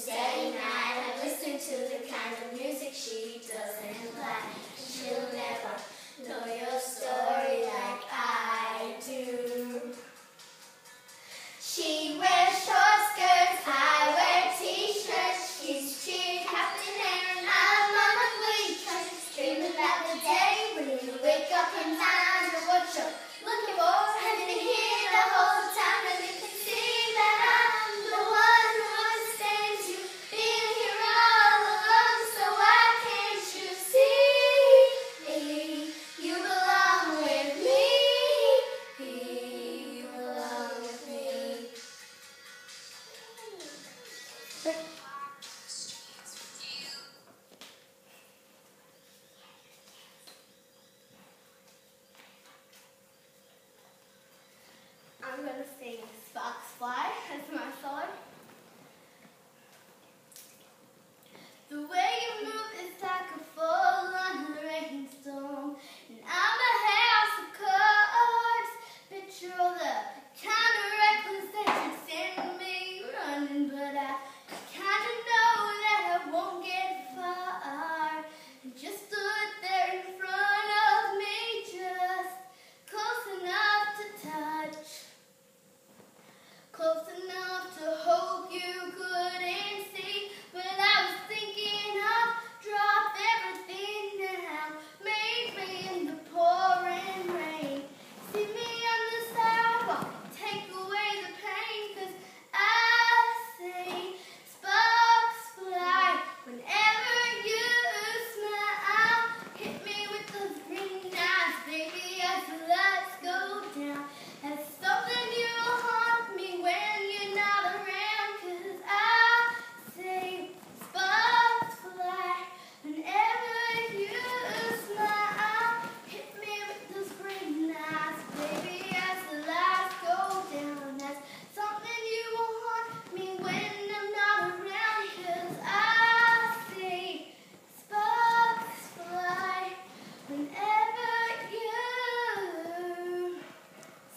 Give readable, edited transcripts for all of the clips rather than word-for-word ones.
stay night and listen to the kind of music she doesn't like. She'll never know your story like I do. She wears short skirts, I wear t-shirts. She's cheered, Captain and I'm on my glee train. Dreaming about the day when you wake up and find what you're looking for. And you hear the whole time and you can see that I'm the one who understands you. Being here all alone, so why can't you see? You belong with me. You belong with me. I'm going to sing Sparks Fly as my song. The way you move is like a full-on rainstorm, and I'm a house of cards. Picture all the kind of reckless that you send me running, but I kind of know that I won't get far. You just stood there in front of me, just close enough to touch. Close enough to hope you couldn't see, but I was thinking I'll drop everything now. Maybe in the pouring rain, see me on the sidewalk, take away the pain, 'cause I see sparks fly whenever you smile. Hit me with those green eyes, baby, as the lights go down. That's something you'll haunt me when you're not around, 'cause I see sparks fly whenever you smile. Hit me with those green eyes, baby, as the lights go down. That's something you will haunt me when I'm not around, 'cause I see sparks fly whenever you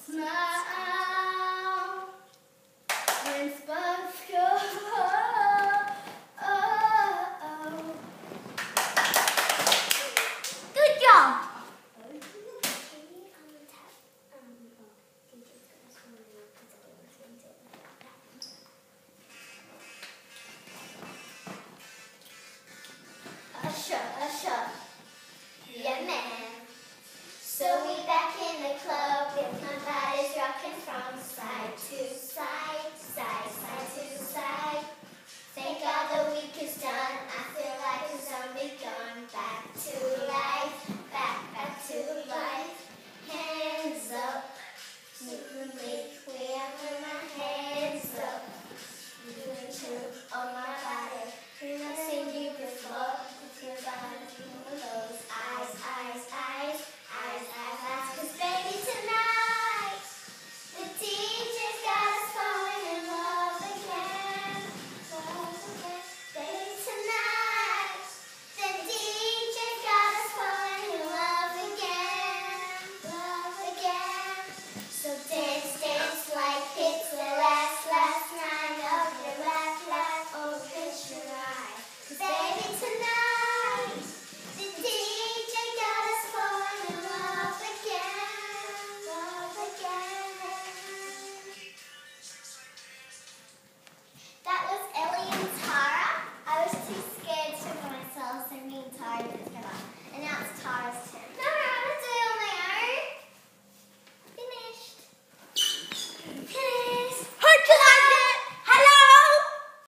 smile. When sparks go, Good job. Usher, usher.